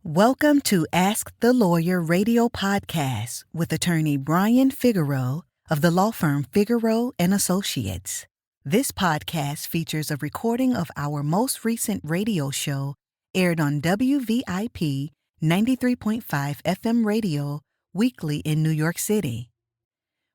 Welcome to Ask the Lawyer radio podcast with attorney Brian Figueroa of the law firm Figueroa and Associates. This podcast features a recording of our most recent radio show aired on WVIP 93.5 FM radio weekly in New York City.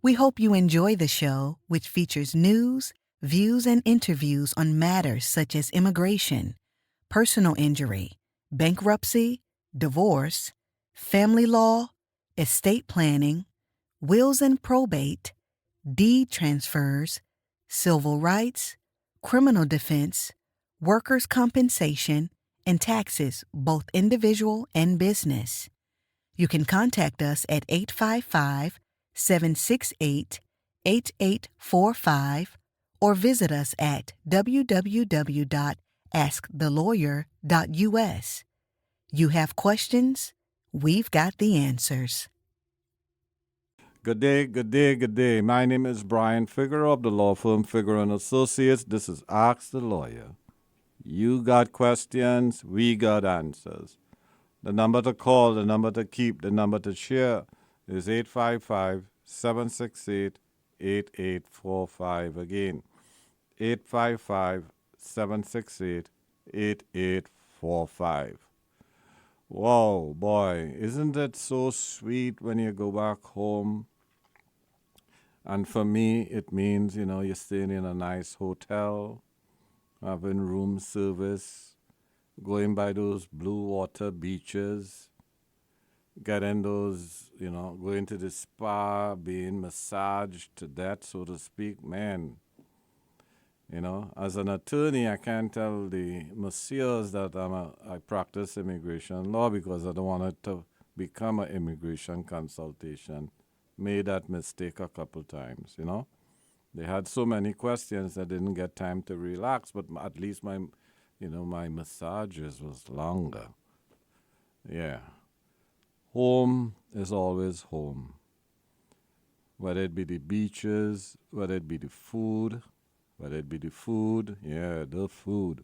We hope you enjoy the show, which features news, views, and interviews on matters such as immigration, personal injury, bankruptcy, divorce, family law, estate planning, wills and probate, deed transfers, civil rights, criminal defense, workers' compensation, and taxes, both individual and business. You can contact us at 855-768-8845 or visit us at www.askthelawyer.us. You have questions? We've got the answers. Good day, good day, good day. My name is Brian Figueroa of the law firm Figueroa and Associates. This is Ask the Lawyer. You got questions, we got answers. The number to call, the number to keep, the number to share is 855-768-8845. Again, 855-768-8845. Whoa, boy, isn't it so sweet when you go back home? And for me, it means, you're staying in a nice hotel, having room service, going by those blue water beaches, getting those, going to the spa, being massaged to death, so to speak. Man, as an attorney, I can't tell the masseurs that I practice immigration law because I don't want it to become an immigration consultation. Made that mistake a couple times, They had so many questions I didn't get time to relax, but at least my massages was longer. Yeah. Home is always home. Whether it be the beaches, whether it be the food, the food.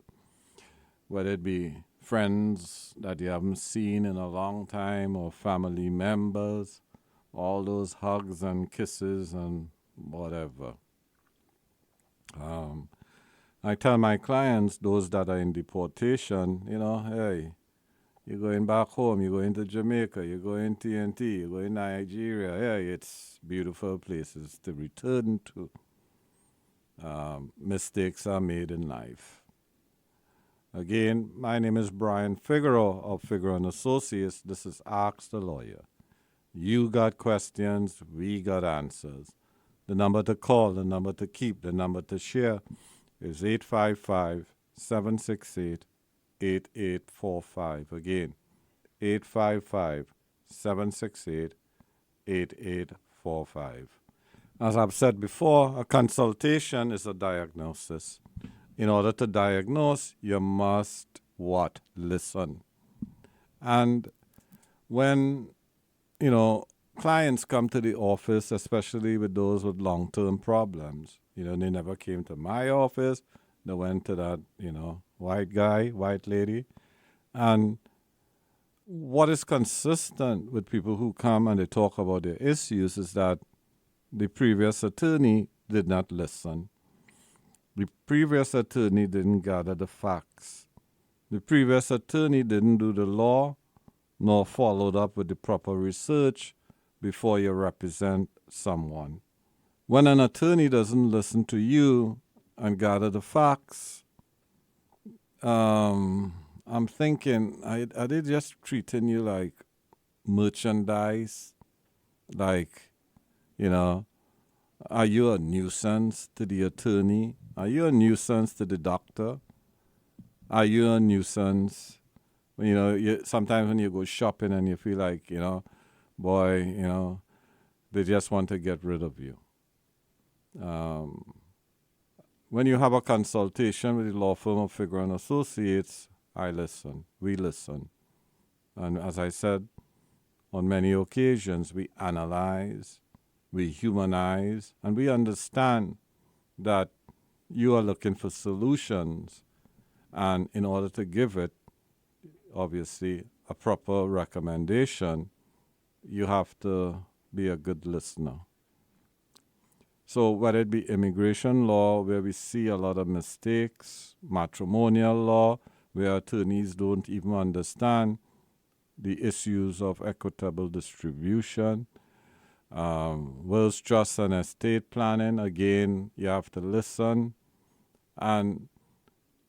Whether it be friends that you haven't seen in a long time or family members, all those hugs and kisses and whatever. I tell my clients, those that are in deportation, hey, you're going back home, you're going to Jamaica, you're going TNT, you're going to Nigeria. Hey, it's beautiful places to return to. Mistakes are made in life. Again, my name is Brian Figueroa of Figueroa and Associates. This is Ask the Lawyer. You got questions, we got answers. The number to call, the number to keep, the number to share is 855-768-8845. Again, 855-768-8845. As I've said before, a consultation is a diagnosis. In order to diagnose, you must what? Listen. And when, clients come to the office, especially with those with long-term problems, they never came to my office. They went to that, white guy, white lady. And what is consistent with people who come and they talk about their issues is that the previous attorney did not listen. The previous attorney didn't gather the facts. The previous attorney didn't do the law, nor followed up with the proper research before you represent someone. When an attorney doesn't listen to you and gather the facts, I'm thinking, are they just treating you like merchandise? Like, are you a nuisance to the attorney? Are you a nuisance to the doctor? Are you a nuisance? Sometimes when you go shopping and you feel like, boy, they just want to get rid of you. When you have a consultation with the law firm of Figueroa and Associates, I listen. We listen. And as I said, on many occasions, we analyze, we humanize, and we understand that you are looking for solutions. And in order to give it, obviously, a proper recommendation, you have to be a good listener. So whether it be immigration law, where we see a lot of mistakes, matrimonial law, where attorneys don't even understand the issues of equitable distribution, wills, trust, and estate planning, again, you have to listen. And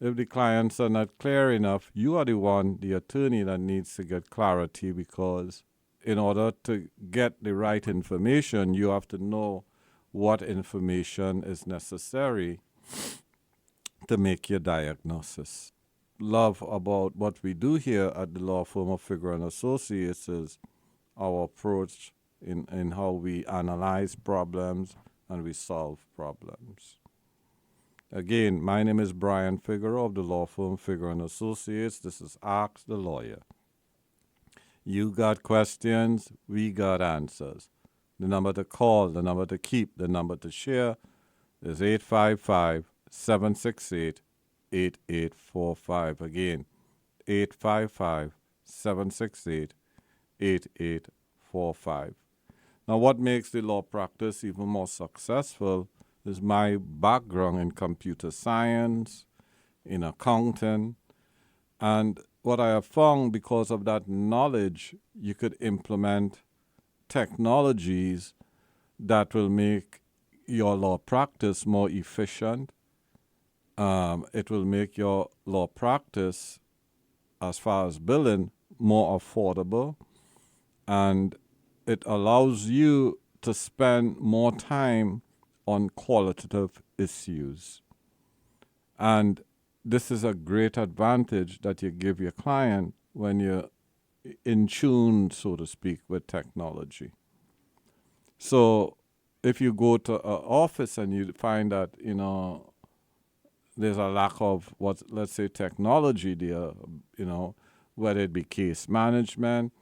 if the clients are not clear enough, you are the one, the attorney, that needs to get clarity, because in order to get the right information, you have to know what information is necessary to make your diagnosis. Love about what we do here at the law firm of Figueroa and Associates is our approach in how we analyze problems and we solve problems. Again, my name is Brian Figueroa of the law firm Figueroa and Associates. This is Ask the Lawyer. You got questions, we got answers. The number to call, the number to keep, the number to share is 855-768-8845. Again, 855-768-8845. Now, what makes the law practice even more successful is my background in computer science, in accounting, and what I have found, because of that knowledge, you could implement technologies that will make your law practice more efficient. It will make your law practice, as far as billing, more affordable, and it allows you to spend more time on qualitative issues. And this is a great advantage that you give your client when you're in tune, so to speak, with technology. So if you go to an office and you find that, there's a lack of let's say technology there, whether it be case management,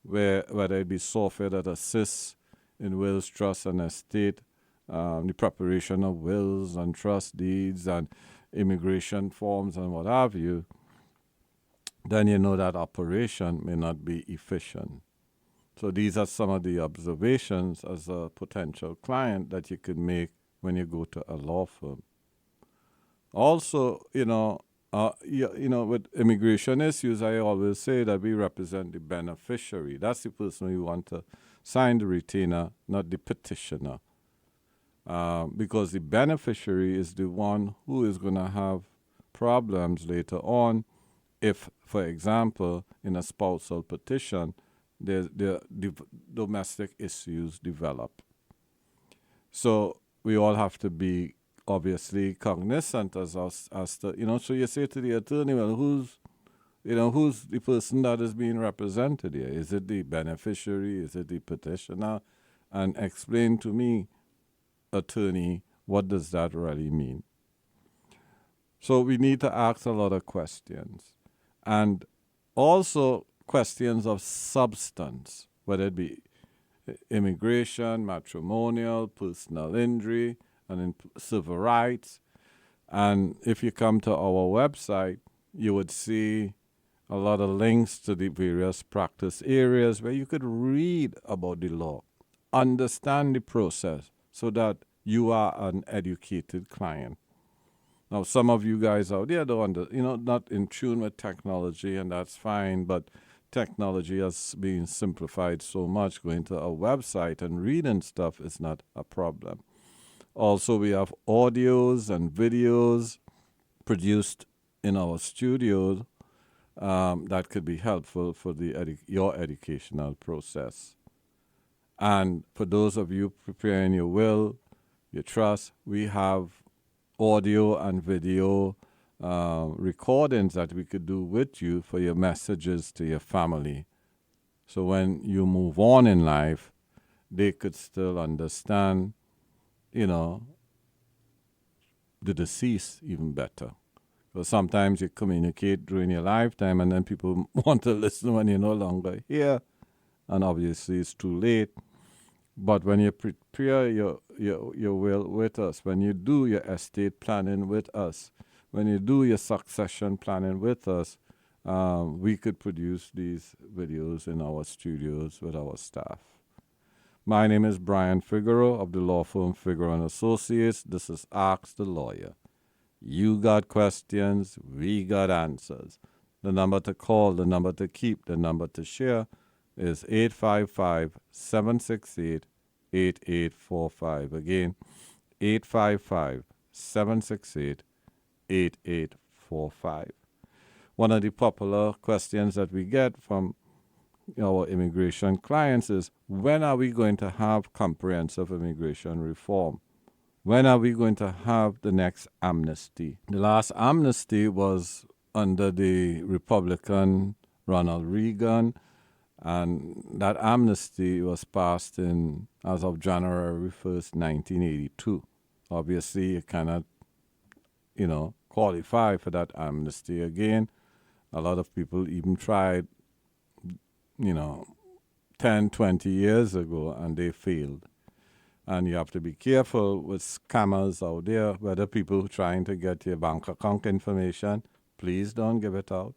whether it be software that assists in wills, trust, and estate, the preparation of wills and trust deeds and immigration forms and what have you, then you know that operation may not be efficient. So these are some of the observations as a potential client that you could make when you go to a law firm. Also, with immigration issues, I always say that we represent the beneficiary. That's the person we want to sign the retainer, not the petitioner. Because the beneficiary is the one who is going to have problems later on if, for example, in a spousal petition, the domestic issues develop. So we all have to be obviously cognizant as to, so you say to the attorney, well, who's the person that is being represented here? Is it the beneficiary? Is it the petitioner? And explain to me, attorney, what does that really mean? So we need to ask a lot of questions, and also questions of substance, whether it be immigration, matrimonial, personal injury, and in civil rights. And if you come to our website, you would see a lot of links to the various practice areas where you could read about the law, understand the process, so that you are an educated client. Now, some of you guys out there don't not in tune with technology, and that's fine, but technology has been simplified so much. Going to a website and reading stuff is not a problem. Also, we have audios and videos produced in our studios that could be helpful for your educational process. And for those of you preparing your will, your trust, we have audio and video recordings that we could do with you for your messages to your family. So when you move on in life, they could still understand, the deceased even better. Because sometimes you communicate during your lifetime and then people want to listen when you're no longer here. And obviously it's too late. But when you prepare your will with us, when you do your estate planning with us, when you do your succession planning with us, we could produce these videos in our studios with our staff. My name is Brian Figueroa of the law firm Figueroa and Associates. This is Ask the Lawyer. You got questions, we got answers. The number to call, the number to keep, the number to share is 855-768-8845. Again, 855-768-8845. One of the popular questions that we get from our immigration clients is, when are we going to have comprehensive immigration reform? When are we going to have the next amnesty? The last amnesty was under the Republican Ronald Reagan, and that amnesty was passed in as of January 1st, 1982. Obviously, you cannot, qualify for that amnesty again. A lot of people even tried, 10, 20 years ago, and they failed. And you have to be careful with scammers out there, whether people trying to get your bank account information, please don't give it out.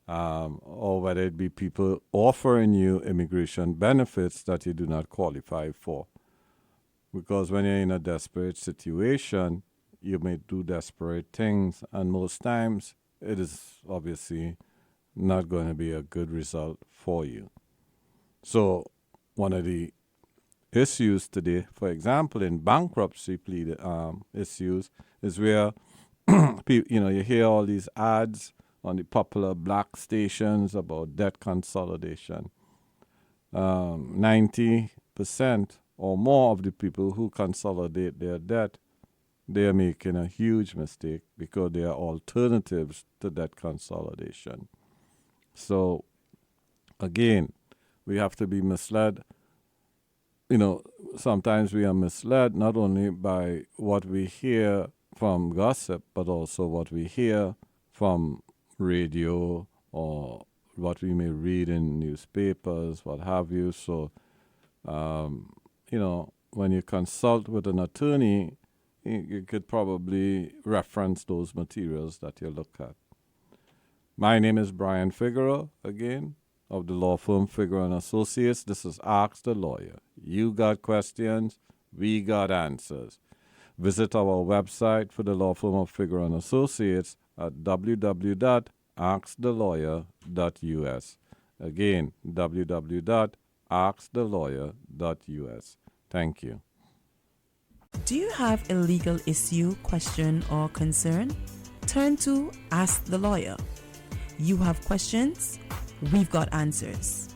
Or whether it be people offering you immigration benefits that you do not qualify for. Because when you're in a desperate situation, you may do desperate things, and most times it is obviously not going to be a good result for you. So one of the issues today, for example, in bankruptcy issues, is where you hear all these ads on the popular black stations about debt consolidation. 90% or more of the people who consolidate their debt, they are making a huge mistake because there are alternatives to debt consolidation. So, again, we have to be misled. Sometimes we are misled not only by what we hear from gossip, but also what we hear from radio or what we may read in newspapers, what have you. So, when you consult with an attorney, you could probably reference those materials that you look at. My name is Brian Figueroa, again, of the law firm Figueroa and Associates. This is Ask the Lawyer. You got questions, we got answers. Visit our website for the law firm of Figueroa and Associates at www.askthelawyer.us. Again, www.askthelawyer.us. Thank you. Do you have a legal issue, question, or concern? Turn to Ask the Lawyer. You have questions? We've got answers.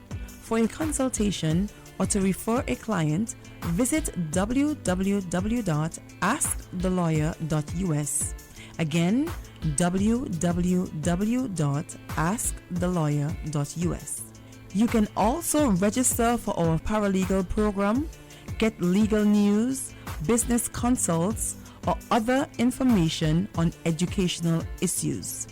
For a consultation or to refer a client, visit www.askthelawyer.us. Again, www.askthelawyer.us. You can also register for our paralegal program, get legal news, business consults, or other information on educational issues.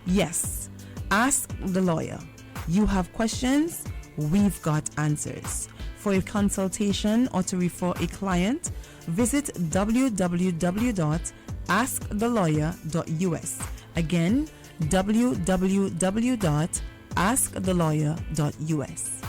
Yes, Ask the Lawyer. You have questions, we've got answers. For a consultation or to refer a client, visit www.askthelawyer.us. Again, www.askthelawyer.us.